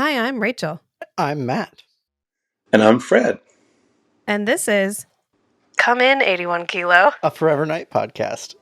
Hi, I'm Rachel, I'm Matt. And I'm Fred. and this is Come In 81 Kilo. A Forever Night podcast.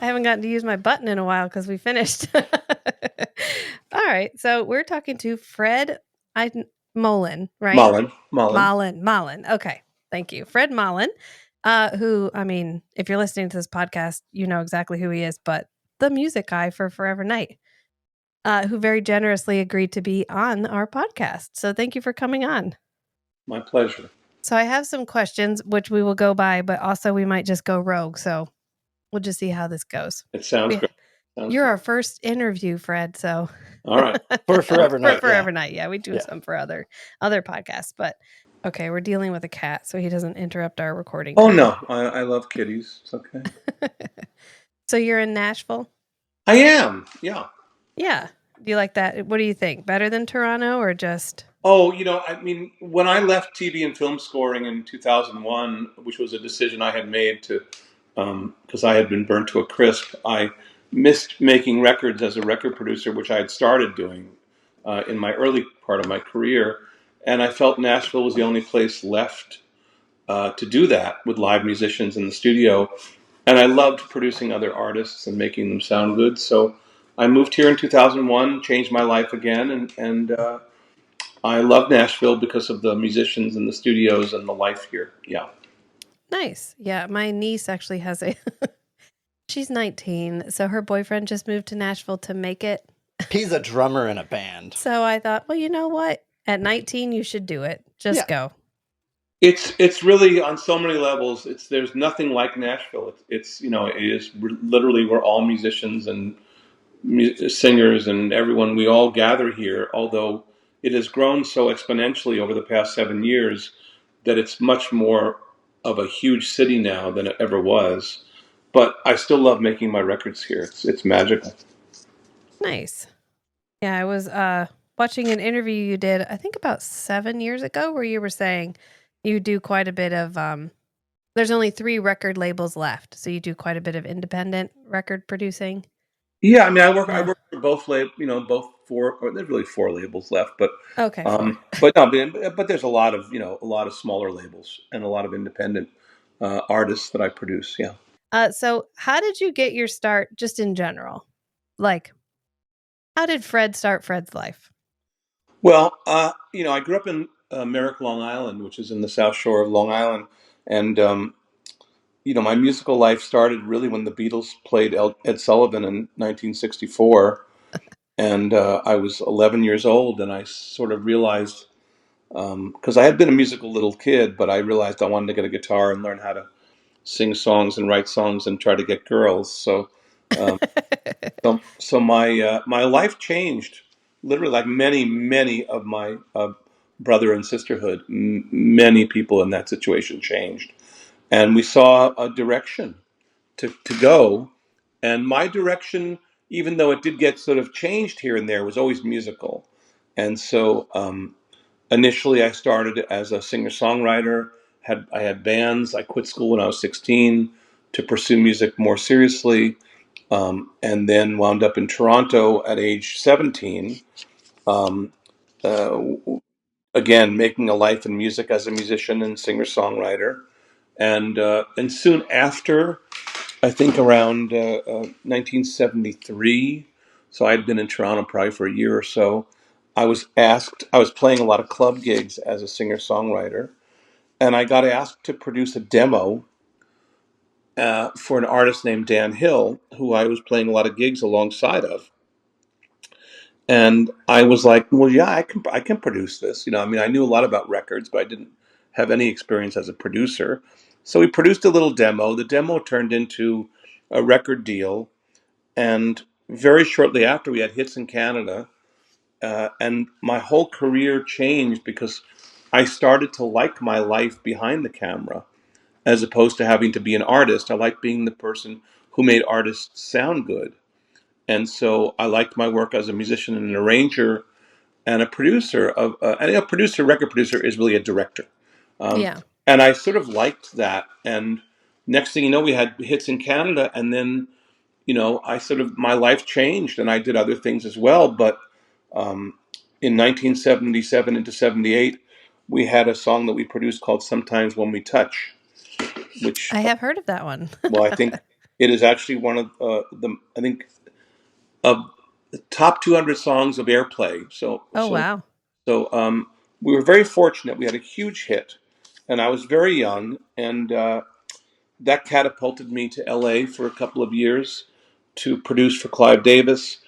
I haven't gotten to use my button in a while because we finished. All right, so we're talking to Fred Mollin, right? Mollin. Okay, thank you. Fred Mollin, who, I mean, if you're listening to this podcast, you know exactly who he is, but the music guy for Forever Night, who very generously agreed to be on our podcast. So thank you for coming on. My pleasure. So I have some questions, which we will go by, but also we might just go rogue. So we'll just see how this goes. It sounds great. You're our first interview, Fred. So all right. For Forever Night. For Forever Night. Yeah, we do some for other podcasts. But okay, we're dealing with a cat, so he doesn't interrupt our recording. Oh, no. I love kitties. It's okay. So you're in Nashville? I am. Yeah. Yeah. Do you like that? What do you think? Better than Toronto or just... Oh, I mean, when I left TV and film scoring in 2001, which was a decision I had made to, because I had been burnt to a crisp, I missed making records as a record producer, which I had started doing in my early part of my career. And I felt Nashville was the only place left to do that with live musicians in the studio. And I loved producing other artists and making them sound good. So I moved here in 2001, changed my life again, and I love Nashville because of the musicians and the studios and the life here. Yeah. Nice. Yeah, my niece actually has a... She's 19, so her boyfriend just moved to Nashville to make it. He's a drummer in a band. So I thought, well, you know what? At 19, you should do it. Just go. It's really on so many levels. There's nothing like Nashville. It is literally we're all musicians and singers and everyone. We all gather here. Although it has grown so exponentially over the past 7 years that it's much more of a huge city now than it ever was. But I still love making my records here. It's magical. Nice. Yeah, I was watching an interview you did, I think about 7 years ago, where you were saying you do quite a bit of there's only 3 record labels left, so you do quite a bit of independent record producing. Yeah, I mean, I work for both both 4, or there's really 4 labels left, but okay, but there's a lot of smaller labels and a lot of independent artists that I produce. Yeah. So how did you get your start, just in general? Like, how did Fred start Fred's life? Well, I grew up in Merrick, Long Island, which is in the South Shore of Long Island, and my musical life started really when the Beatles played Ed Sullivan in 1964, and I was 11 years old, and I sort of realized, because I had been a musical little kid, but I realized I wanted to get a guitar and learn how to sing songs and write songs and try to get girls. So my life changed literally, like many of my brother and sisterhood. Many people in that situation changed, and we saw a direction to go. And my direction, even though it did get sort of changed here and there, was always musical. And so initially I started as a singer-songwriter. I had bands. I quit school when I was 16 to pursue music more seriously, and then wound up in Toronto at age 17, um, uh, again making a life in music as a musician and singer-songwriter. And soon after, I think around 1973, so I'd been in Toronto probably for a year or so, I was playing a lot of club gigs as a singer-songwriter, and I got asked to produce a demo for an artist named Dan Hill, who I was playing a lot of gigs alongside of. And I was like, well, yeah, I can produce this. I mean, I knew a lot about records, but I didn't have any experience as a producer. So we produced a little demo. The demo turned into a record deal, and very shortly after, we had hits in Canada, and my whole career changed because I started to like my life behind the camera, as opposed to having to be an artist. I liked being the person who made artists sound good. And so I liked my work as a musician and an arranger and a producer and a producer, record producer is really a director. Yeah. And I sort of liked that. And next thing you know, we had hits in Canada, and then, my life changed and I did other things as well. But in 1977 into 78, we had a song that we produced called Sometimes When We Touch, which, I have heard of that one. well, I think it is actually one of of the top 200 songs of airplay. Oh, wow. So we were very fortunate. We had a huge hit, and I was very young, and that catapulted me to LA for a couple of years to produce for Clive Davis.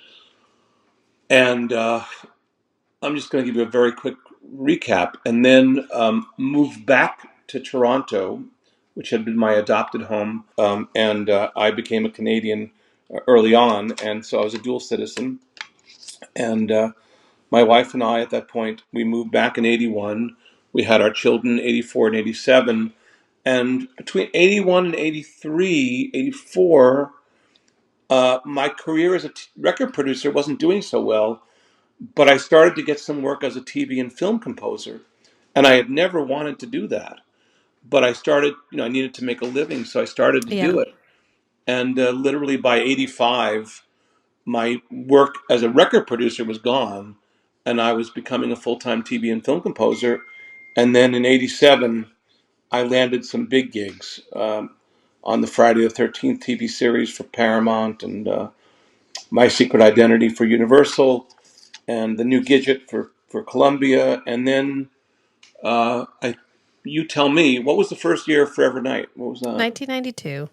And I'm just going to give you a very quick recap, and then moved back to Toronto, which had been my adopted home, and I became a Canadian early on, and so I was a dual citizen. And my wife and I, at that point, we moved back in 81. We had our children in 84 and 87. And between 81 and 83, 84, my career as a record producer wasn't doing so well, but I started to get some work as a TV and film composer. And I had never wanted to do that. But I started, I needed to make a living, so I started to Yeah. do it. And literally by 85, my work as a record producer was gone, and I was becoming a full-time TV and film composer. And then in 87, I landed some big gigs on the Friday the 13th TV series for Paramount, and My Secret Identity for Universal, and The New Gidget for Columbia. And then you tell me, what was the first year of Forever Night? What was that? 1992.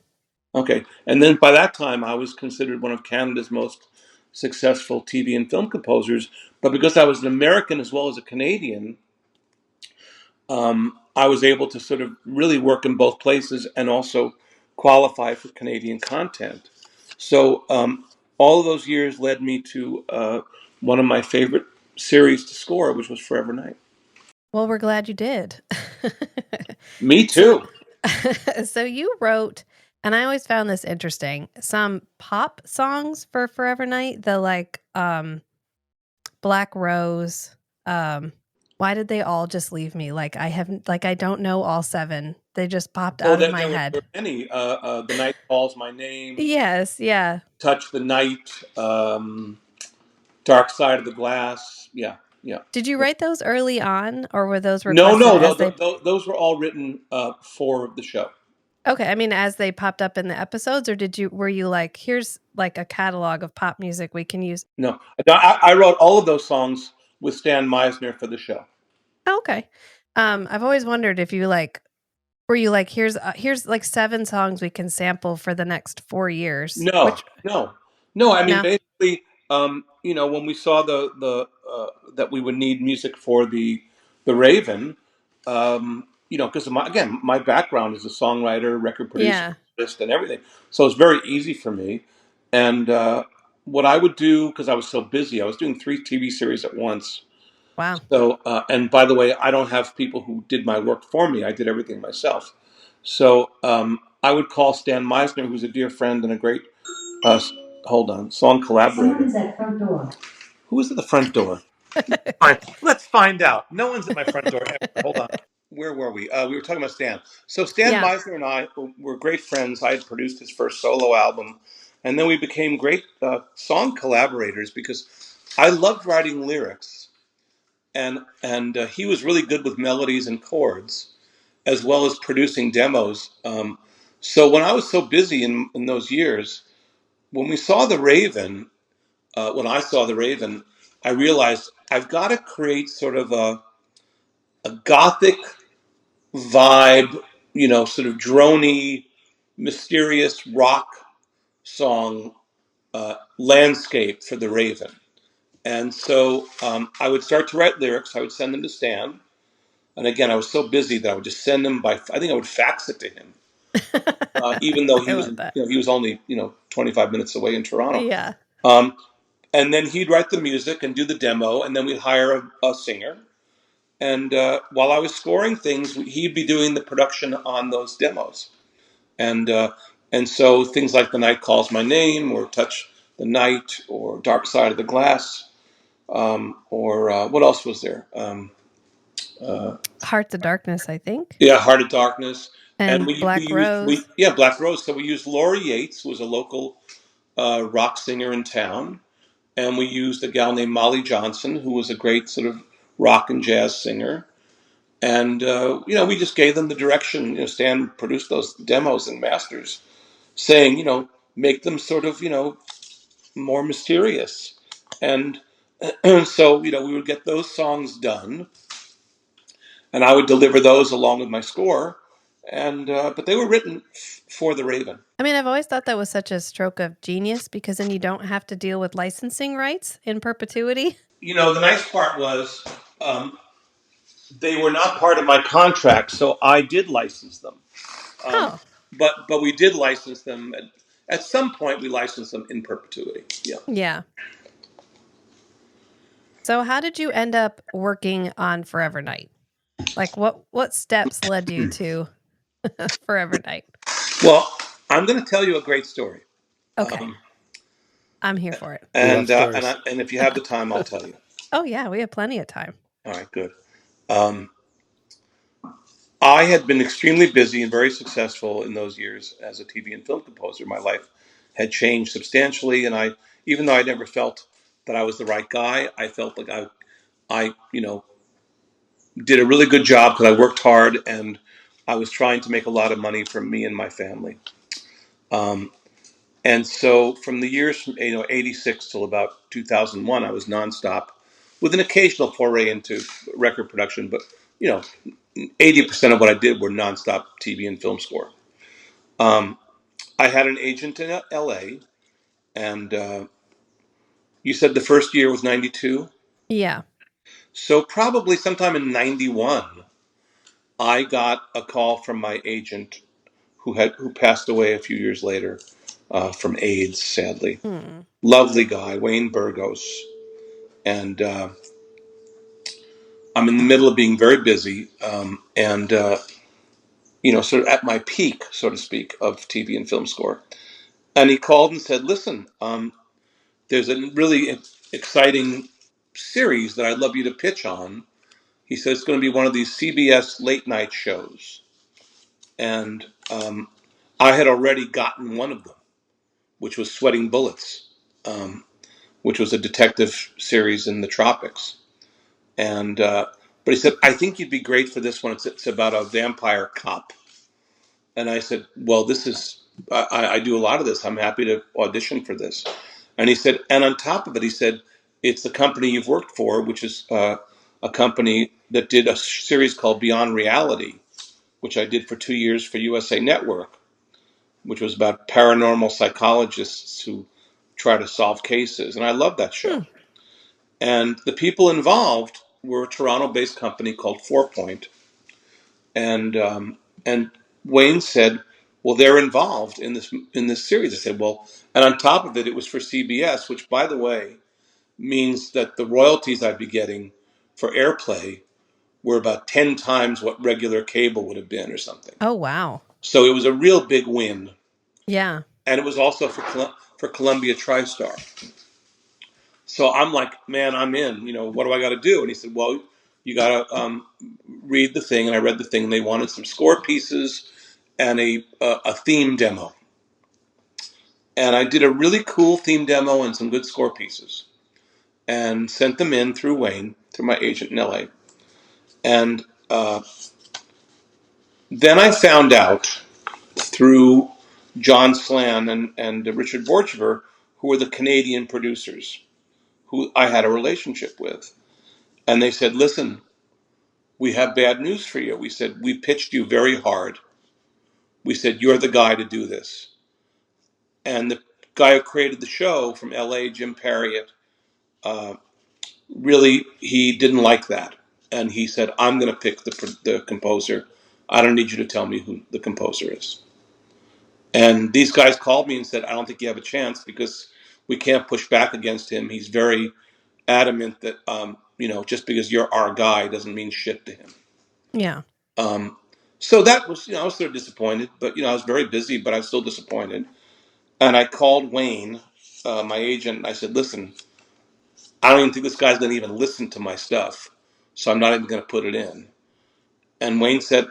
Okay. And then by that time, I was considered one of Canada's most successful TV and film composers. But because I was an American as well as a Canadian, I was able to sort of really work in both places and also qualify for Canadian content. So all of those years led me to one of my favorite series to score, which was Forever Night. Well, we're glad you did. Me too. So you wrote, and I always found this interesting, some pop songs for Forever Night, the Black Rose, Why Did They All Just Leave Me? I don't know all 7. They just popped out of my head. There were many. The Night Calls My Name. Yes, yeah. Touch the Night. Dark Side of the Glass. Yeah. Did you write those early on, or were those requested those were all written for the show. Okay, I mean, as they popped up in the episodes, or were you like, here's like a catalog of pop music we can use? No, I wrote all of those songs with Stan Meisner for the show. Oh, okay. I've always wondered if you were you like, here's like 7 songs we can sample for the next 4 years. No. I mean, basically, when we saw the that we would need music for the Raven, because my background is a songwriter, record producer, and everything, so it's very easy for me. And what I would do, because I was so busy, I was doing 3 TV series at once. Wow. So, and by the way, I don't have people who did my work for me. I did everything myself. So I would call Stan Meisner, who's a dear friend and a great song collaborator. Someone's at front door. Who is at the front door? Let's find out. No one's at my front door ever. Hold on. Where were we? We were talking about Stan. So Stan Meisner and I were great friends. I had produced his first solo album, and then we became great song collaborators because I loved writing lyrics, and he was really good with melodies and chords, as well as producing demos. So when I was so busy in those years, when we saw The Raven, when I saw The Raven, I realized I've got to create sort of a gothic vibe, sort of droney, mysterious rock song, landscape for the Raven. And so I would start to write lyrics. I would send them to Stan. And again, I was so busy that I would just send them I think I would fax it to him. Even though he was only 25 minutes away in Toronto. Yeah. And then he'd write the music and do the demo, and then we'd hire a singer. And while I was scoring things, he'd be doing the production on those demos. And so things like The Night Calls My Name, or Touch the Night, or Dark Side of the Glass, or what else was there? Heart of Darkness, I think. Yeah, Heart of Darkness. And Black Rose. Black Rose. So we used Laura Yates, who was a local rock singer in town. And we used a gal named Molly Johnson, who was a great sort of rock and jazz singer. And, we just gave them the direction. Stan produced those demos and masters, saying, make them sort of, more mysterious. And so, we would get those songs done, and I would deliver those along with my score. And but they were written for the Raven. I mean, I've always thought that was such a stroke of genius, because then you don't have to deal with licensing rights in perpetuity. The nice part was they were not part of my contract, so I did license them. But we did license them. At some point, we licensed them in perpetuity. Yeah. Yeah. So how did you end up working on Forever Night? Like, what steps led you to Forever Night? Well, I'm going to tell you a great story. Okay. I'm here for it. And if you have the time, I'll tell you. Oh, yeah. We have plenty of time. All right, good. I had been extremely busy and very successful in those years as a TV and film composer. My life had changed substantially, and even though I never felt that I was the right guy, I felt like I did a really good job because I worked hard, and I was trying to make a lot of money for me and my family. And so from the years from 86 till about 2001, I was nonstop, with an occasional foray into record production, but 80% of what I did were nonstop TV and film score. I had an agent in LA, and you said the first year was 92? Yeah. So probably sometime in 91, I got a call from my agent who passed away a few years later from AIDS, sadly. Lovely guy, Wayne Burgos. And I'm in the middle of being very busy, and sort of at my peak, so to speak, of TV and film score. And he called and said, listen, there's a really exciting series that I'd love you to pitch on. He said it's going to be one of these CBS late night shows. And I had already gotten one of them, which was Sweating Bullets, which was a detective series in the tropics. And but he said, I think you'd be great for this one. It's about a vampire cop. And I said, well, I do a lot of this. I'm happy to audition for this. And he said, and on top of it, he said, it's the company you've worked for, which is a company that did a series called Beyond Reality, which I did for 2 years for USA Network, which was about paranormal psychologists who try to solve cases. And I loved that show. And the people involved were a Toronto-based company called 4Point. And Wayne said, well, they're involved in this series. I said, well, and on top of it, it was for CBS, which, by the way, means that the royalties I'd be getting for airplay were about 10 times what regular cable would have been or something. Oh, wow. So it was a real big win. Yeah. And it was also for Columbia TriStar. So I'm like, man, I'm in. What do I got to do? And he said, well, you got to read the thing. And I read the thing. And they wanted some score pieces and a theme demo. And I did a really cool theme demo and some good score pieces, and sent them in through Wayne, through my agent in LA. And then I found out through John Slan and Richard Borchver, who were the Canadian producers, who I had a relationship with. And they said, listen, we have bad news for you. We said, we pitched you very hard. we said, you're the guy to do this. And the guy who created the show from LA, Jim Parriott, really, he didn't like that. And he said, I'm going to pick the composer. I don't need you to tell me who the composer is. And these guys called me and said, I don't think you have a chance because we can't push back against him. He's very adamant that, just because you're our guy doesn't mean shit to him. Yeah. So that was, I was sort of disappointed, but, I was very busy, but I was still disappointed. And I called Wayne, my agent, and I said, listen, I don't even think this guy's going to even listen to my stuff. So I'm not even going to put it in. And Wayne said,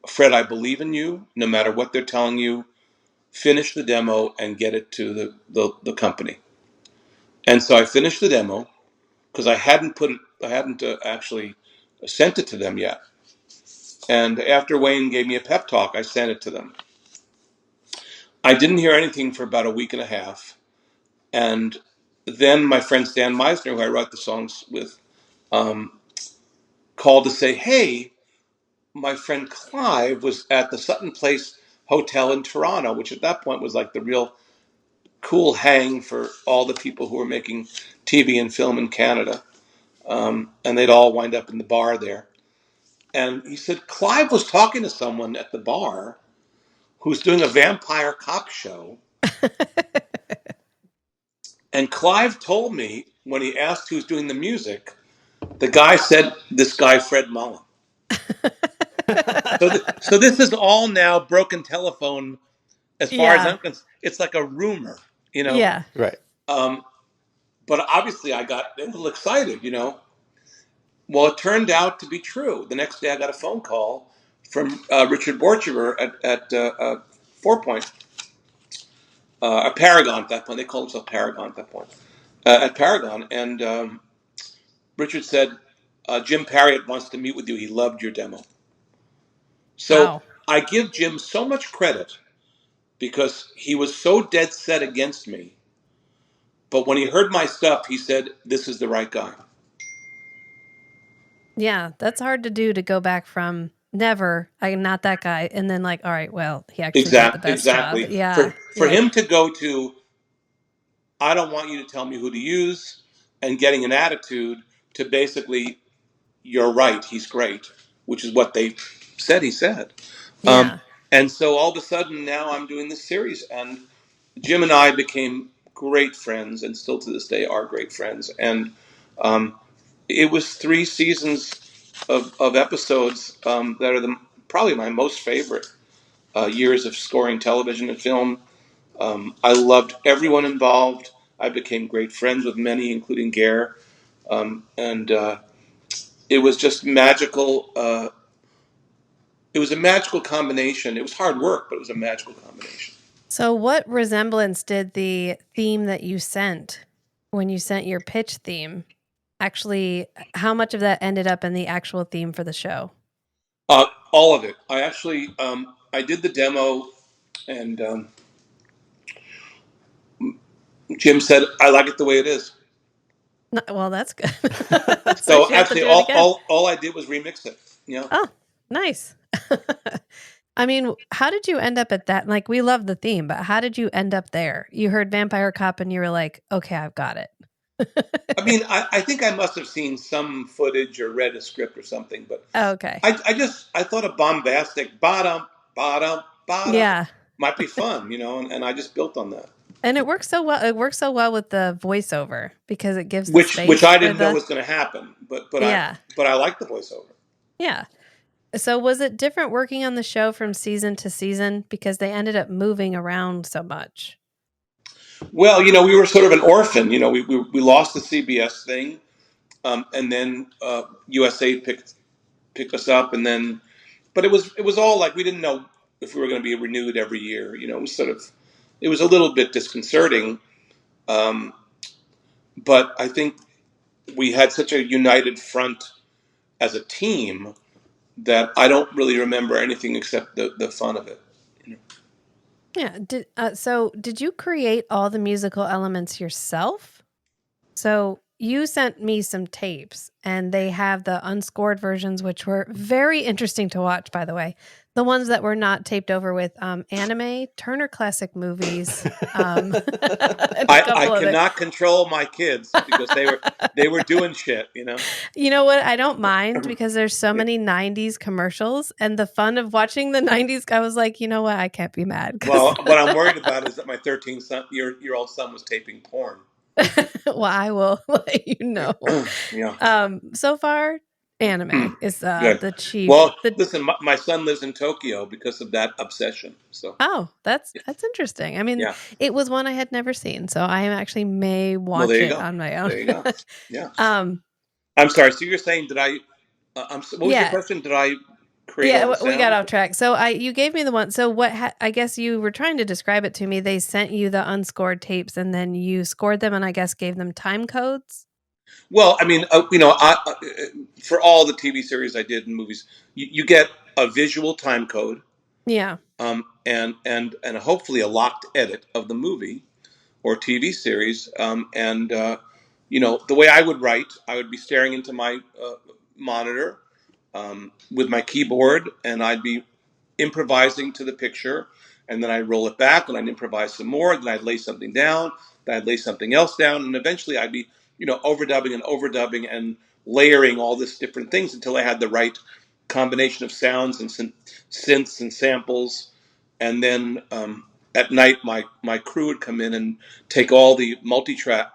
Fred, I believe in you. No matter what they're telling you, finish the demo and get it to the company. And so I finished the demo because I hadn't actually sent it to them yet. And after Wayne gave me a pep talk, I sent it to them. I didn't hear anything for about a week and a half. And then my friend Stan Meisner, who I wrote the songs with, called to say, hey, my friend Clive was at the Sutton Place Hotel in Toronto, which at that point was like the real cool hang for all the people who were making TV and film in Canada. And they'd all wind up in the bar there. And he said, Clive was talking to someone at the bar who's doing a vampire cop show. And Clive told me when he asked who's doing the music, the guy said, this guy, Fred Mollin. So this is all now broken telephone as far as I'm concerned. It's like a rumor, Yeah. Right. But obviously I got a little excited, Well, it turned out to be true. The next day I got a phone call from Richard Borchever at Four Point, Paragon at that point. They called themselves Paragon at that point. At Paragon. And Richard said, Jim Parriott wants to meet with you. He loved your demo. So I give Jim so much credit because he was so dead set against me. But when he heard my stuff, he said, this is the right guy. Yeah, that's hard to do, to go back from never, I'm not that guy, and then like, all right, well, he actually did the best job. Yeah. For him to go to, I don't want you to tell me who to use, and getting an attitude, to basically, you're right, he's great, which is what they said he said. And so all of a sudden now I'm doing this series, and Jim and I became great friends, and still to this day are great friends. And it was 3 seasons of episodes that are probably my most favorite years of scoring television and film. I loved everyone involved. I became great friends with many, including Gare. And it was just magical. It was a magical combination. It was hard work, but it was a magical combination. So what resemblance did the theme that you sent, when you sent your pitch theme, actually, how much of that ended up in the actual theme for the show? All of it. I actually, I did the demo, and Jim said, I like it the way it is. Well, that's good. So actually, all I did was remix it. Oh, nice. I mean, how did you end up at that? Like, we love the theme, but how did you end up there? You heard Vampire Cop and you were like, okay, I've got it. I mean, I think I must have seen some footage or read a script or something, but okay. I thought a bombastic bottom might be fun, and I just built on that. And it works so well. It works so well with the voiceover because it gives which I didn't know was going to happen, but I like the voiceover. Yeah. So was it different working on the show from season to season because they ended up moving around so much? Well, we were sort of an orphan. We lost the CBS thing, and then USA picked us up, and then, but it was all like we didn't know if we were going to be renewed every year. It was a little bit disconcerting, but I think we had such a united front as a team that I don't really remember anything except the fun of it. Yeah. So did you create all the musical elements yourself? So you sent me some tapes, and they have the unscored versions, which were very interesting to watch, by the way. The ones that were not taped over with anime, Turner Classic Movies. I cannot control my kids because they were doing shit, you know. You know what? I don't mind because there's so many 90s commercials, and the fun of watching the 90s, I was like, you know what? I can't be mad. Well, what I'm worried about is that my 13-year-old son was taping porn. Well, I will let you know. Yeah. So far, anime is the chief. Well, listen, my son lives in Tokyo because of that obsession. So. Oh, that's interesting. I mean, it was one I had never seen, so I actually may watch it on my own. There you go. Yeah. I'm sorry. So you're saying, did I? What was your question? Did I create all the sound? We got off track. So you gave me the one. So what? I guess you were trying to describe it to me. They sent you the unscored tapes, and then you scored them, and I guess gave them time codes. Well, I mean, for all the TV series I did and movies, you get a visual time code. Yeah. And hopefully a locked edit of the movie or TV series. The way I would write, I would be staring into my monitor with my keyboard, and I'd be improvising to the picture, and then I'd roll it back, and I'd improvise some more, then I'd lay something down, then I'd lay something else down, and eventually I'd be, overdubbing and layering all this different things until I had the right combination of sounds and synths and samples. And then at night, my crew would come in and take all the multi-track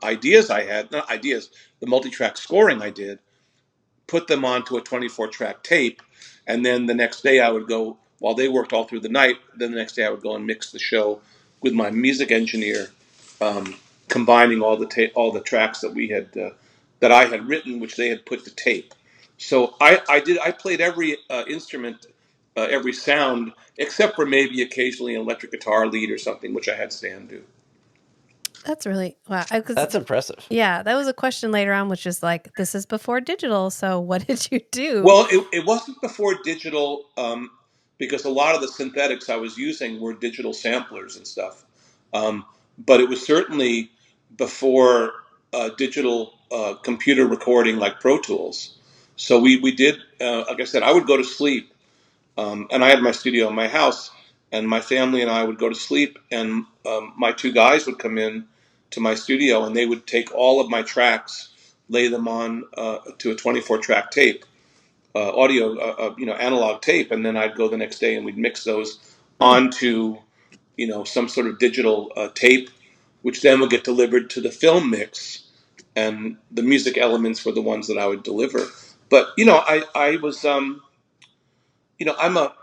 ideas I had, not ideas, the multi-track scoring I did, put them onto a 24-track tape, and then the next day I would go, while they worked all through the night, then the next day I would go and mix the show with my music engineer, combining all the tracks that I had written, which they had put to tape. So I played every instrument, every sound, except for maybe occasionally an electric guitar lead or something, which I had Stan do. That's really wow. That's impressive. Yeah, that was a question later on, which is like, this is before digital. So what did you do? Well, it wasn't before digital because a lot of the synthetics I was using were digital samplers and stuff. But it was certainly before digital computer recording like Pro Tools. So we did, like I said, I would go to sleep, and I had my studio in my house, and my family and I would go to sleep, and my two guys would come in to my studio, and they would take all of my tracks, lay them on to a 24-track tape, analog tape, and then I'd go the next day and we'd mix those onto, some sort of digital tape, which then would get delivered to the film mix, and the music elements were the ones that I would deliver. But I was I'm a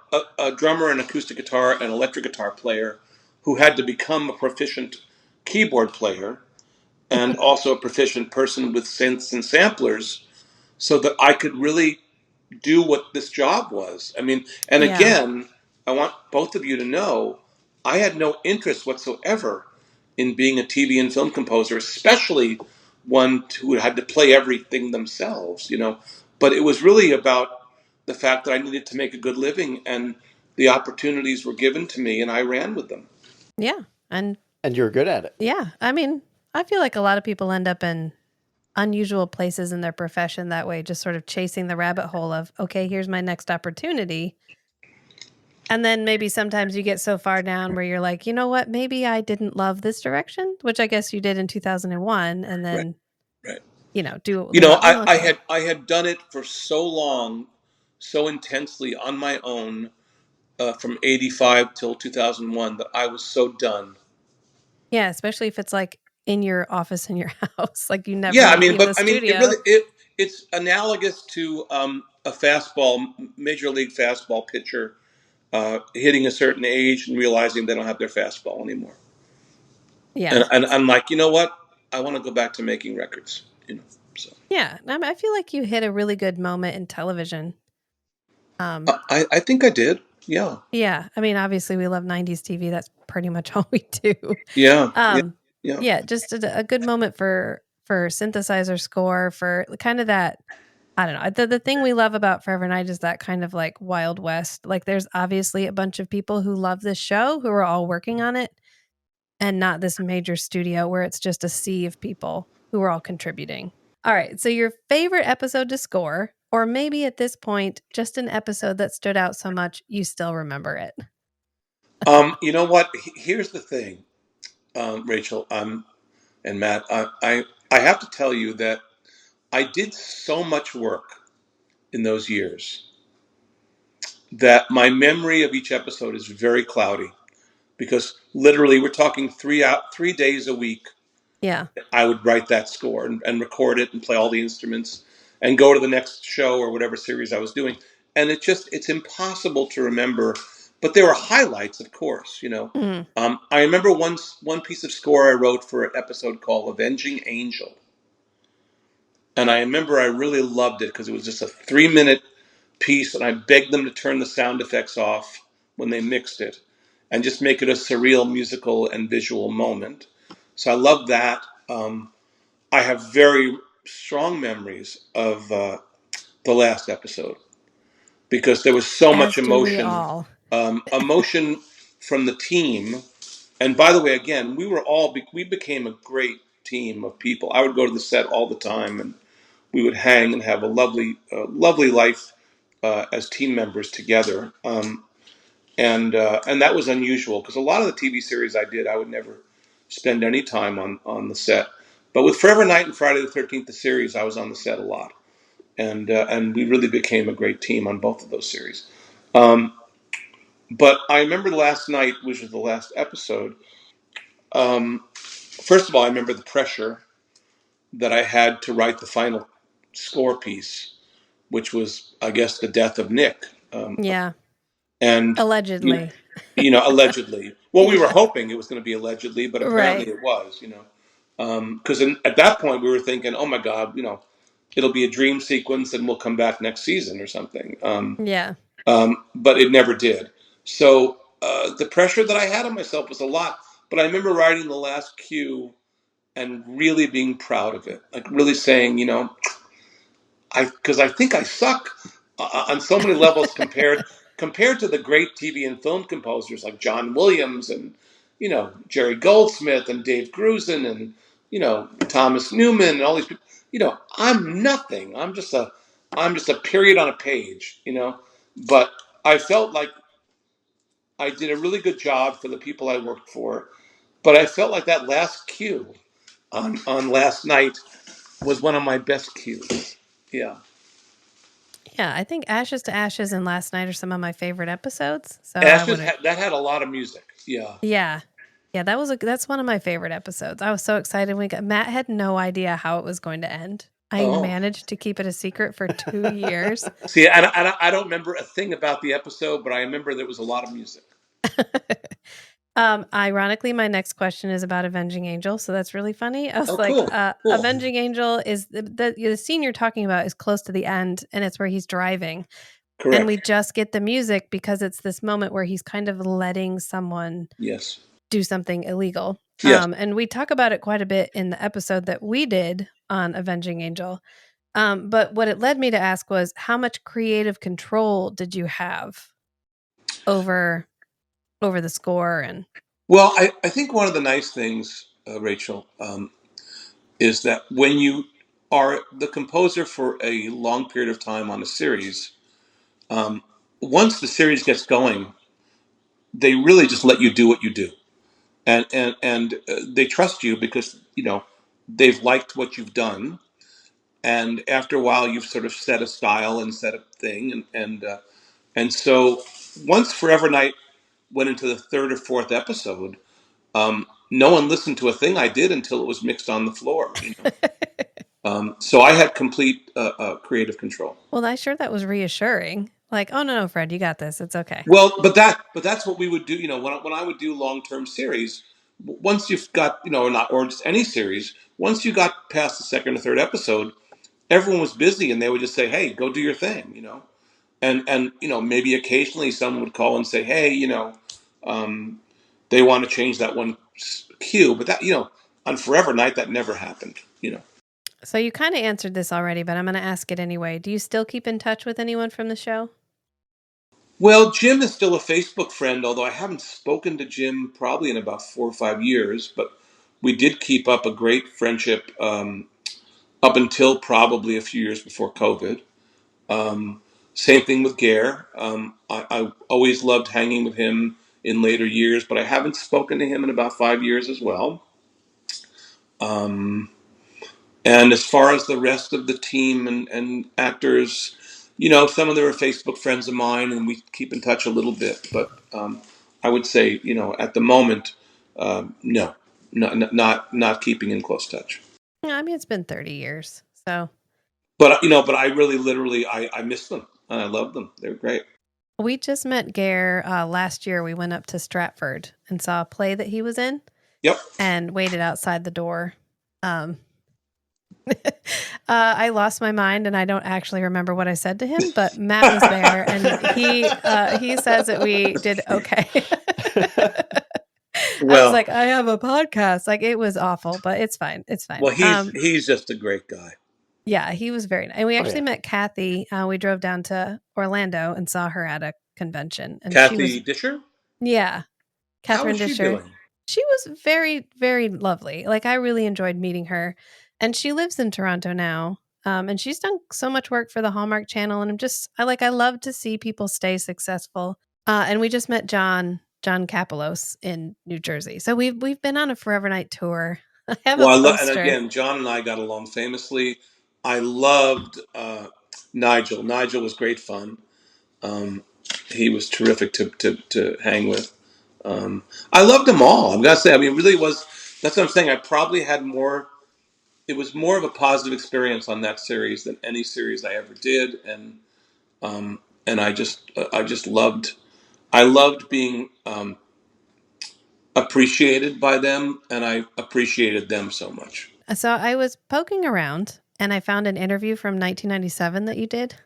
drummer, an acoustic guitar, and electric guitar player who had to become a proficient keyboard player and also a proficient person with synths and samplers so that I could really do what this job was. I mean, and again, I want both of you to know I had no interest whatsoever in being a TV and film composer, especially one who had to play everything themselves, But it was really about the fact that I needed to make a good living, and the opportunities were given to me, and I ran with them. Yeah, and you were good at it. Yeah, I mean, I feel like a lot of people end up in unusual places in their profession that way, just sort of chasing the rabbit hole of, okay, here's my next opportunity. And then maybe sometimes you get so far down where you're like, you know what, maybe I didn't love this direction, which I guess you did in 2001, and then right. I had done it for so long, so intensely on my own, from 85 till 2001, that I was so done. Yeah, especially if it's like in your office in your house, like you never. Yeah, I mean, it's analogous to a fastball, major league fastball pitcher hitting a certain age and realizing they don't have their fastball anymore. Yeah, and I'm like, you know what? I want to go back to making records. So yeah, I feel like you hit a really good moment in television. I think I did. Yeah. Yeah. I mean, obviously we love 90s TV. That's pretty much all we do. Yeah. Yeah. Just a good moment for synthesizer score, for kind of that. I don't know. The thing we love about Forever Night is that kind of like Wild West. Like there's obviously a bunch of people who love this show who are all working on it, and not this major studio where it's just a sea of people who are all contributing. All right. So your favorite episode to score, or maybe at this point, just an episode that stood out so much you still remember it. You know what? Here's the thing, Rachel, and Matt. I have to tell you that I did so much work in those years that my memory of each episode is very cloudy, because literally we're talking 3 days a week. Yeah. I would write that score and record it and play all the instruments and go to the next show or whatever series I was doing. And it's impossible to remember, but there were highlights, of course, Mm. I remember one piece of score I wrote for an episode called Avenging Angel. And I remember I really loved it because it was just a 3-minute piece, and I begged them to turn the sound effects off when they mixed it and just make it a surreal musical and visual moment. So I loved that. I have very strong memories of the last episode because there was so much As do we emotion, all. Emotion from the team. And by the way, again, we became a great team of people. I would go to the set all the time, and we would hang and have a lovely life as team members together. And that was unusual because a lot of the TV series I did, I would never spend any time on the set. But with Forever Night and Friday the 13th, the series, I was on the set a lot, and we really became a great team on both of those series. But I remember last night, which was the last episode. First of all, I remember the pressure that I had to write the final score piece, which was, I guess, the death of Nick. Yeah. And allegedly. Allegedly. Well, we were Yeah. hoping it was going to be allegedly, but apparently Right. it was. Because at that point we were thinking, oh my God, it'll be a dream sequence and we'll come back next season or something. Yeah. But it never did. So the pressure that I had on myself was a lot. But I remember writing the last cue and really being proud of it, like really saying, because I think I suck on so many levels compared to the great TV and film composers like John Williams and Jerry Goldsmith and Dave Grusin and Thomas Newman and all these people. I'm nothing. I'm just a period on a page. But I felt like I did a really good job for the people I worked for. But I felt like that last cue on last night was one of my best cues. Yeah. Yeah, I think Ashes to Ashes and Last Night are some of my favorite episodes. So Ashes that had a lot of music. Yeah. Yeah. Yeah, that's one of my favorite episodes. I was so excited Matt had no idea how it was going to end. I managed to keep it a secret for 2 years. See, I don't remember a thing about the episode, but I remember there was a lot of music. Ironically, my next question is about Avenging Angel, so that's really funny. I was cool. Avenging Angel is the scene you're talking about is close to the end, and it's where he's driving. Correct. And we just get the music because it's this moment where he's kind of letting someone do something illegal. Yes. And we talk about it quite a bit in the episode that we did on Avenging Angel. But what it led me to ask was, how much creative control did you have over the score? And well, I think one of the nice things, Rachel, is that when you are the composer for a long period of time on a series, once the series gets going, they really just let you do what you do, and they trust you because they've liked what you've done, and after a while you've sort of set a style and set a thing, and so once Forever Night went into the third or fourth episode, no one listened to a thing I did until it was mixed on the floor. So I had complete creative control. Well, I'm sure that was reassuring. Like, oh no, Fred, you got this. It's okay. Well, but that's what we would do. When I would do long-term series, once you've got or just any series, once you got past the second or third episode, everyone was busy and they would just say, "Hey, go do your thing," and maybe occasionally someone would call and say, "Hey, they want to change that one cue," but that on Forever Night that never happened. So you kind of answered this already, but I'm going to ask it anyway. Do you still keep in touch with anyone from the show? Well, Jim is still a Facebook friend, although I haven't spoken to Jim probably in about 4 or 5 years. But we did keep up a great friendship up until probably a few years before COVID. Same thing with Gare. I always loved hanging with him in later years, but I haven't spoken to him in about 5 years as well. And as far as the rest of the team and actors, some of them are Facebook friends of mine, and we keep in touch a little bit. But I would say, at the moment, no, not keeping in close touch. Yeah, I mean, it's been 30 years, so. But I really, literally, I miss them and I love them. They're great. We just met Gare last year. We went up to Stratford and saw a play that he was in. Yep. And waited outside the door. I lost my mind and I don't actually remember what I said to him, but Matt was there and he says that we did okay. Well, I was like, I have a podcast. Like, it was awful, but it's fine. It's fine. Well, he's just a great guy. Yeah, he was very nice. And we actually met Kathy. We drove down to Orlando and saw her at a convention. And Kathy Disher? Yeah. Catherine How is Disher. she doing? She was very, very lovely. Like, I really enjoyed meeting her. And she lives in Toronto now. And she's done so much work for the Hallmark Channel. And I love to see people stay successful. And we just met John Kapelos in New Jersey. So we've been on a Forever Night tour. I have a poster. And again, John and I got along famously. I loved Nigel. Nigel was great fun. He was terrific to hang with. I loved them all. I'm gonna say. I mean, it really was. That's what I'm saying. I probably had more. It was more of a positive experience on that series than any series I ever did, and I just loved. I loved being appreciated by them, and I appreciated them so much. So I was poking around, and I found an interview from 1997 that you did.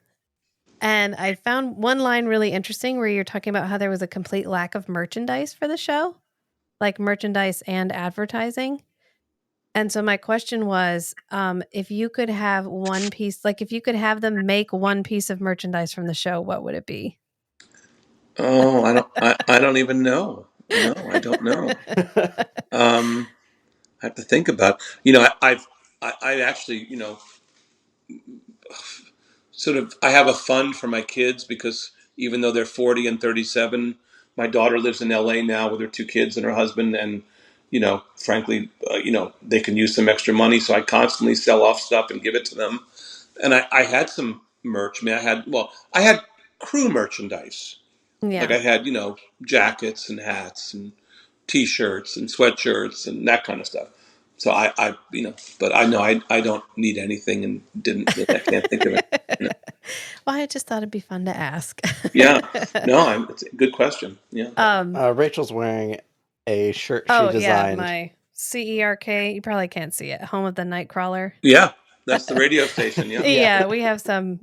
And I found one line really interesting where you're talking about how there was a complete lack of merchandise for the show, like merchandise and advertising. And so my question was, if you could have one piece, like if you could have them make one piece of merchandise from the show, what would it be? Oh, I don't even know. No, I don't know. I have to think about. I actually, sort of. I have a fund for my kids because even though they're 40 and 37, my daughter lives in LA now with her 2 kids and her husband, and frankly, they can use some extra money, so I constantly sell off stuff and give it to them. And I had some merch. I mean, I had crew merchandise. Yeah. Like I had, jackets and hats and T-shirts and sweatshirts and that kind of stuff. So but I know I don't need anything and I can't think of it. Well, I just thought it'd be fun to ask. Yeah, no, it's a good question. Yeah. Rachel's wearing a shirt she designed. Yeah, my CERK. You probably can't see it. Home of the Nightcrawler. Yeah, that's the radio station. Yeah. Yeah, we have some.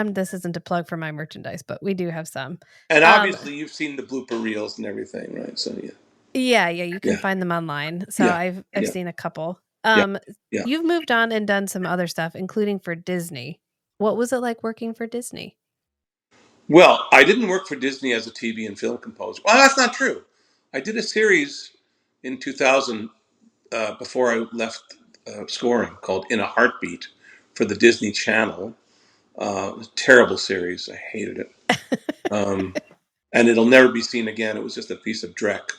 This isn't a plug for my merchandise, but we do have some. And obviously, you've seen the blooper reels and everything, right? So yeah. Yeah, you can find them online. So I've seen a couple. You've moved on and done some other stuff, including for Disney. What was it like working for Disney? Well, I didn't work for Disney as a TV and film composer. Well, that's not true. I did a series in 2000 before I left scoring called In a Heartbeat for the Disney Channel. It was a terrible series. I hated it. And it'll never be seen again. It was just a piece of dreck.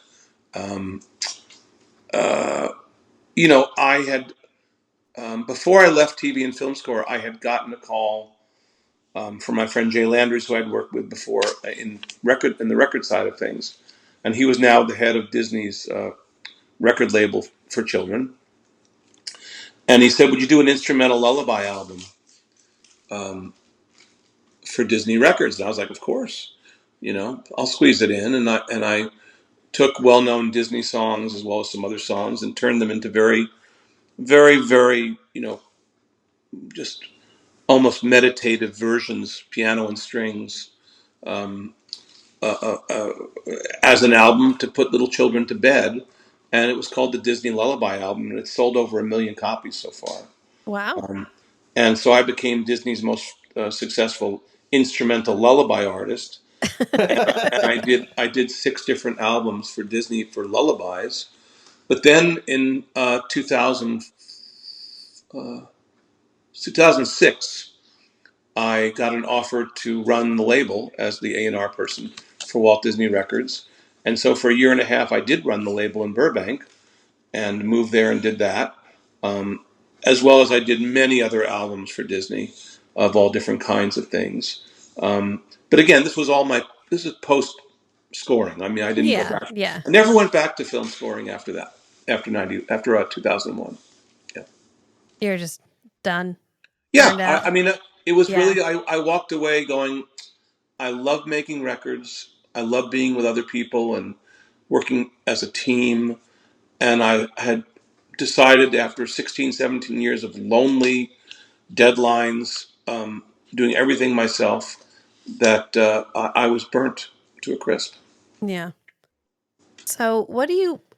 I had, before I left TV and film score, I had gotten a call from my friend Jay Landers, who I'd worked with before in the record side of things. And he was now the head of Disney's record label for children. And he said, would you do an instrumental lullaby album for Disney Records? And I was like, of course. I'll squeeze it in. And I took well-known Disney songs as well as some other songs and turned them into very, very, very, just almost meditative versions, piano and strings, as an album to put little children to bed. And it was called the Disney Lullaby Album, and it sold over 1 million copies so far. Wow. And so I became Disney's most successful instrumental lullaby artist. And I did 6 different albums for Disney for lullabies. But then in 2000, 2006, I got an offer to run the label as the A&R person for Walt Disney Records. And so for a year and a half, I did run the label in Burbank and moved there and did that, as well as I did many other albums for Disney of all different kinds of things. But again, this is post scoring. I mean, I didn't go back. Yeah. I never went back to film scoring after that, after 2001. Yeah. You're just done. Yeah. Burned out. I mean, it was really, I walked away going, I love making records. I love being with other people and working as a team. And I had decided after 16, 17 years of lonely deadlines, doing everything myself, that I was burnt to a crisp. Yeah. So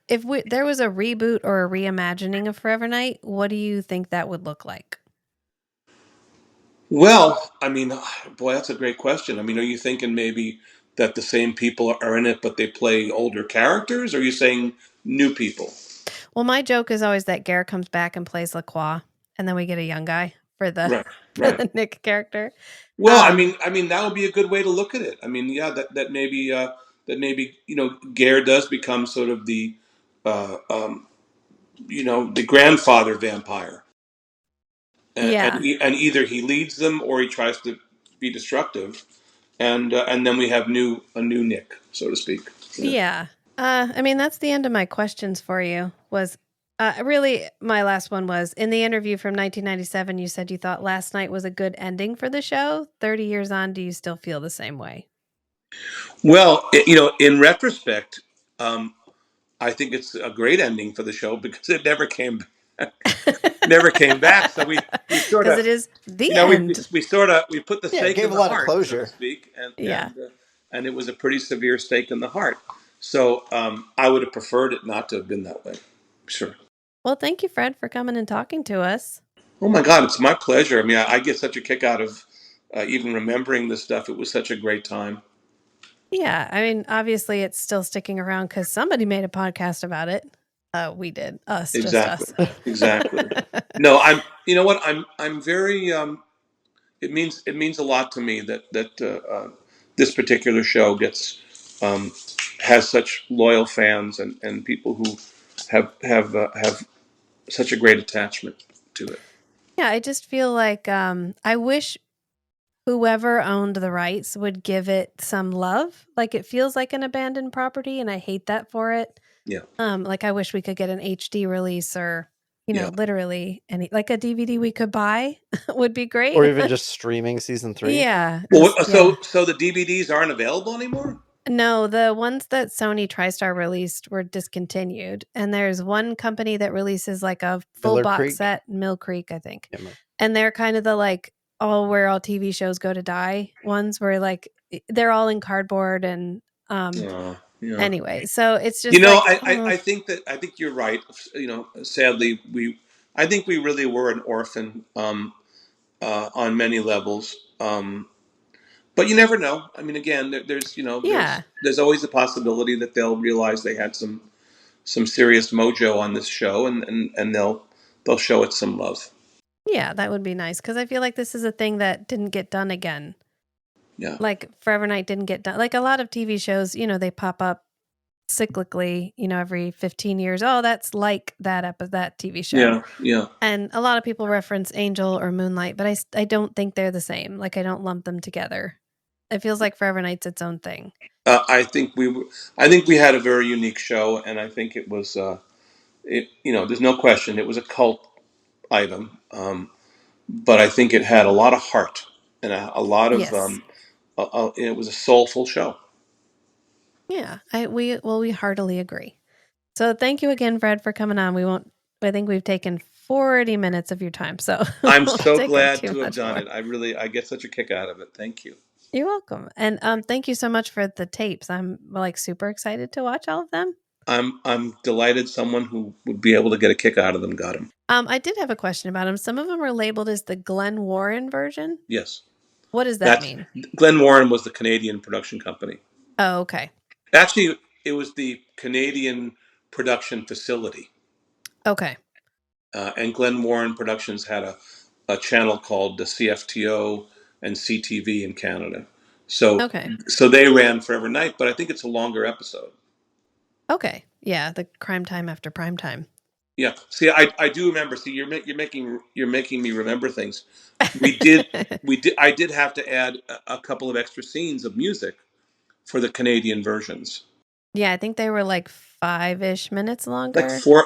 if there was a reboot or a reimagining of Forever Night, what do you think that would look like? Well, I mean, boy, that's a great question. I mean, are you thinking maybe that the same people are in it, but they play older characters? Or are you saying new people? Well, my joke is always that Gare comes back and plays LaCroix, and then we get a young guy for the the Nick character. Well, I mean that would be a good way to look at it. I mean, yeah, that maybe Gare does become sort of the the grandfather vampire, and either he leads them or he tries to be destructive, and then we have a new Nick, so to speak. Yeah. I mean, that's the end of my questions for you. Really, my last one was, in the interview from 1997, you said you thought last night was a good ending for the show. 30 years on, do you still feel the same way? Well, in retrospect, I think it's a great ending for the show because it never came back. So we sort of, it is the end. We put the stake in the heart, so to speak, and it was a pretty severe stake in the heart. So I would have preferred it not to have been that way. Sure. Well, thank you, Fred, for coming and talking to us. Oh my God, it's my pleasure. I mean, I get such a kick out of even remembering this stuff. It was such a great time. Yeah, I mean, obviously, it's still sticking around because somebody made a podcast about it. We did. Exactly. Just us. Exactly. No, I'm. You know what? I'm very. It means a lot to me that this particular show has such loyal fans and people who have such a great attachment to it. Yeah, I just feel like I wish whoever owned the rights would give it some love. Like, it feels like an abandoned property, and I hate that for it. Yeah. Like, I wish we could get an HD release or, literally like a DVD we could buy would be great. Or even just streaming season 3. Yeah. Well, so the DVDs aren't available anymore? No, the ones that Sony TriStar released were discontinued. And there's one company that releases like a full box set, Mill Creek, I think. Yeah, and they're kind of the like where all TV shows go to die ones where like they're all in cardboard and anyway, so it's just I think you're right. Sadly, I think we really were an orphan on many levels. But you never know. I mean, again, there's always a possibility that they'll realize they had some serious mojo on this show, and they'll show it some love. Yeah, that would be nice because I feel like this is a thing that didn't get done again. Yeah, like Forever Night didn't get done. Like a lot of TV shows, they pop up cyclically, every 15 years. Oh, that's like that TV show. Yeah. And a lot of people reference Angel or Moonlight, but I don't think they're the same. Like I don't lump them together. It feels like Forever Night's its own thing. I think we had a very unique show, and I think it was there's no question it was a cult item, but I think it had a lot of heart and a lot of it was a soulful show. Yeah, we heartily agree. So thank you again, Fred, for coming on. I think we've taken 40 minutes of your time. So I'm so glad to have done it. I get such a kick out of it. Thank you. You're welcome. And thank you so much for the tapes. I'm like super excited to watch all of them. I'm delighted someone who would be able to get a kick out of them got them. I did have a question about them. Some of them are labeled as the Glen Warren version. Yes. What does that mean? Glen Warren was the Canadian production company. Oh, okay. Actually, it was the Canadian production facility. Okay. And Glen Warren Productions had a channel called the CFTO and CTV in Canada. So they ran Forever Night, but I think it's a longer episode. Okay. Yeah, the crime time after prime time. Yeah. See, I do remember. See, you're making me remember things. I did have to add a couple of extra scenes of music for the Canadian versions. Yeah, I think they were like 5-ish minutes longer.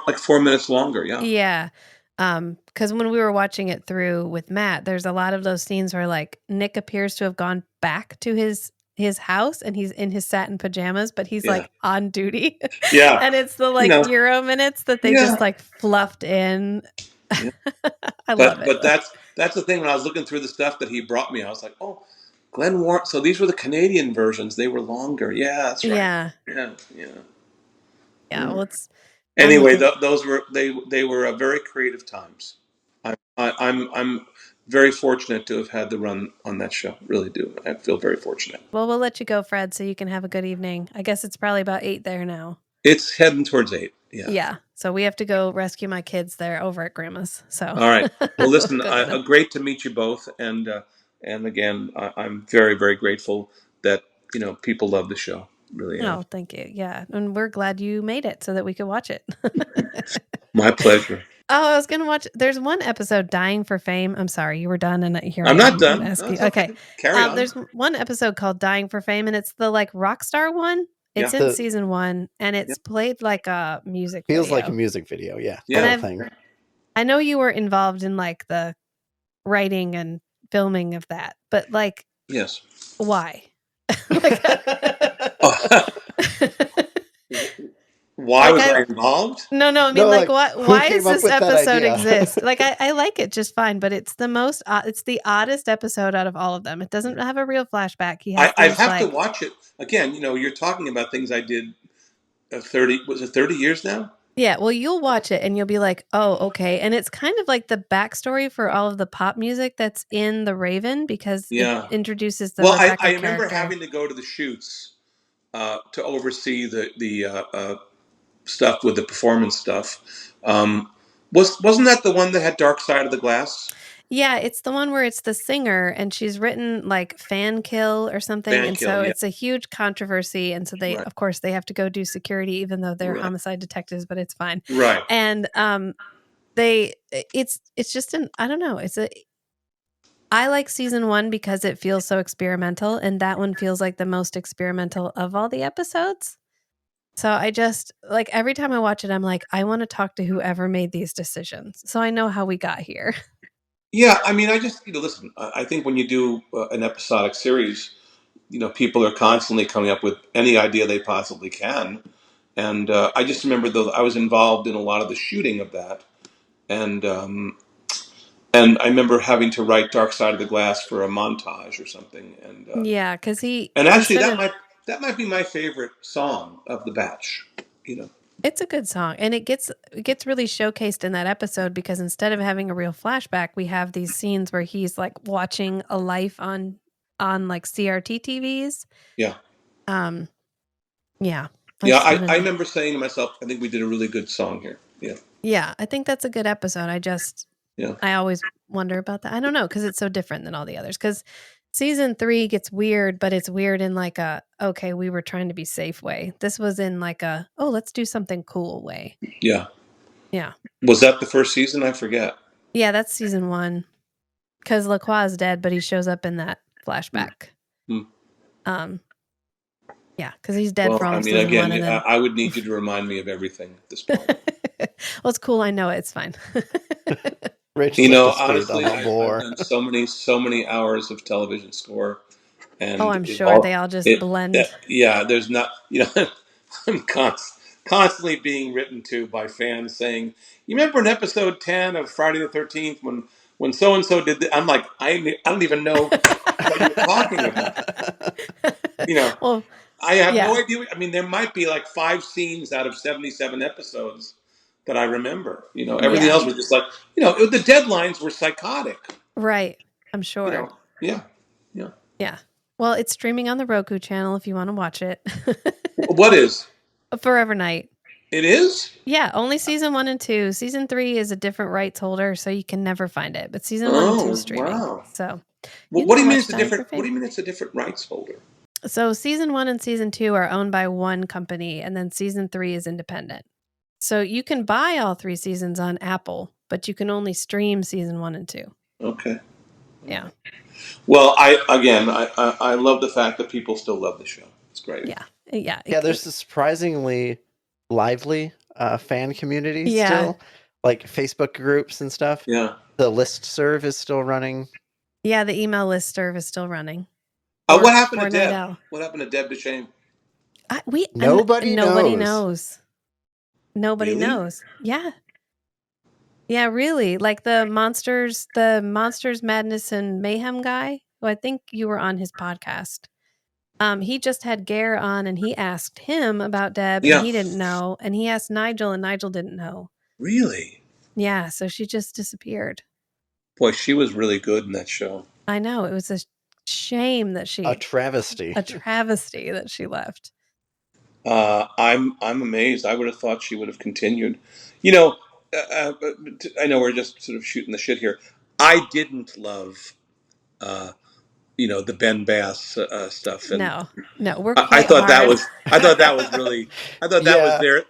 Like 4 minutes longer. Yeah. Yeah. Because when we were watching it through with Matt, there's a lot of those scenes where like Nick appears to have gone back to his house and he's in his satin pajamas, but he's like on duty. Yeah. And it's the like Euro minutes that they just like fluffed in. Yeah. I love it. But that's the thing. When I was looking through the stuff that he brought me, I was like, oh, Glenn Warren. So these were the Canadian versions. They were longer. Yeah, that's right. Yeah. Well, it's anyway. Those were they were very creative times. I'm very fortunate to have had the run on that show. Really do. I feel very fortunate. Well, we'll let you go, Fred, so you can have a good evening. I guess it's probably about 8 there now. It's heading towards 8. Yeah. Yeah. So we have to go rescue my kids there over at Grandma's. So. All right. Well, listen. Great to meet you both, and again, I'm very, very grateful that people love the show. Really. Oh, thank you. Yeah, and we're glad you made it so that we could watch it. My pleasure. Oh, I was gonna watch. There's one episode, "Dying for Fame." I'm sorry, you were done, and here I'm not done. No, okay, carry on. There's one episode called "Dying for Fame," and it's the like rock star one. It's in season 1, and it's played like a music. Feels like a music video. Yeah. And I know you were involved in like the writing and filming of that, but like, yes, why? Why was I involved? No, I mean, like why does this episode exist? Like, I like it just fine, but it's the most, it's the oddest episode out of all of them. It doesn't have a real flashback. I have to watch it again. You're talking about things I did 30 years now? Yeah, well, you'll watch it and you'll be like, oh, okay. And it's kind of like the backstory for all of the pop music that's in The Raven, because it introduces the Rebecca I remember character. having to go to the shoots to oversee the stuff with the performance stuff. Wasn't that the one that had Dark Side of the Glass? Yeah, it's the one where it's the singer and she's written like fan kill or something. It's a huge controversy. And so of course, they have to go do security, even though they're homicide detectives, but it's fine. Right. And it's just I don't know. I like season 1 because it feels so experimental, and that one feels like the most experimental of all the episodes. So I just like every time I watch it, I'm like, I want to talk to whoever made these decisions, so I know how we got here. Yeah, I mean, I just listen. I think when you do an episodic series, people are constantly coming up with any idea they possibly can, and I just remember though I was involved in a lot of the shooting of that, and I remember having to write "Dark Side of the Glass" for a montage or something, and yeah, because actually that might be my favorite song of the batch. It's a good song, and it gets really showcased in that episode, because instead of having a real flashback, we have these scenes where he's like watching a life on like CRT TVs. Yeah. Yeah. I remember saying to myself, I think we did a really good song here. Yeah. Yeah, I think that's a good episode. I always wonder about that. I don't know, because it's so different than all the others. Because season 3 gets weird, but it's weird in like okay, we were trying to be safe way. This was in like let's do something cool way. Yeah. Yeah. Was that the first season? I forget. Yeah, that's season 1. Because Lacroix is dead, but he shows up in that flashback. Yeah, because he's dead for almost season 1. And then... I would need you to remind me of everything at this point. Well, it's cool. I know it. It's fine. Honestly, I've done so many hours of television score, and I'm sure they all just blend. There's not, I'm constantly being written to by fans saying, "You remember in episode 10 of Friday the 13th when so and so did this?" I'm like, I don't even know what you're talking about. Well, I have no idea. I mean, there might be like 5 scenes out of 77 episodes that I remember. Everything else was just like, the deadlines were psychotic. Right. I'm sure. Yeah. Well, it's streaming on the Roku channel if you want to watch it. What is? Forever Night. It is? Yeah, only season 1 and 2. Season 3 is a different rights holder, so you can never find it. But season 1 and 2 is streaming. Wow. So Well, what do you mean it's a different? What do you mean it's a different rights holder? So season 1 and season 2 are owned by one company, and then season 3 is independent. So you can buy all 3 seasons on Apple, but you can only stream season 1 and 2. Okay. Yeah. Well, I love the fact that people still love the show. It's great. Yeah. Yeah, there's a surprisingly lively fan community still, like Facebook groups and stuff. Yeah. The listserv is still running. Yeah, the email listserv is still running. What happened to Deb? What happened to Deb DeShane? Nobody knows. Nobody knows. Yeah. Yeah, really. Like the Monsters Madness and Mayhem guy, who I think you were on his podcast. He just had Gare on, and he asked him about Deb, and he didn't know. And he asked Nigel, and Nigel didn't know. Really? Yeah, so she just disappeared. Boy, she was really good in that show. I know. It was a shame that a travesty that she left. I'm amazed. I would have thought she would have continued. You know, I know we're just sort of shooting the shit here. I didn't love, the Ben Bass stuff. And no, we're. I thought that was really. I thought that was there.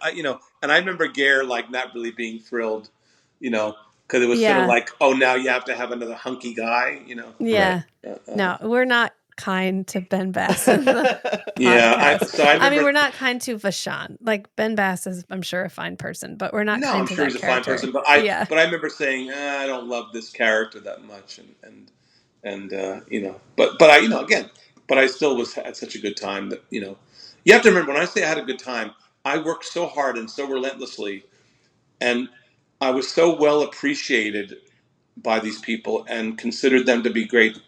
And I remember Gare like not really being thrilled, because it was sort of like, oh, now you have to have another hunky guy, Yeah. No, we're not kind to Ben Bass in the podcast. I mean, we're not kind to Vashon. Like Ben Bass is, I'm sure, a fine person, but we're not kind to that character. He's a fine person, but I remember saying, I don't love this character that much, but I still had such a good time that you have to remember when I say I had a good time, I worked so hard and so relentlessly, and I was so well appreciated by these people and considered them to be great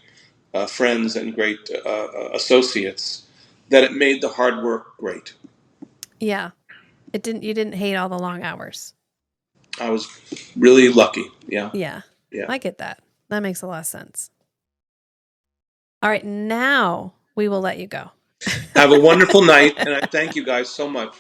friends and great associates, that it made the hard work great. Yeah, you didn't hate all the long hours. I was really lucky. Yeah. I get that. That makes a lot of sense. All right, now we will let you go. Have a wonderful night, and I thank you guys so much.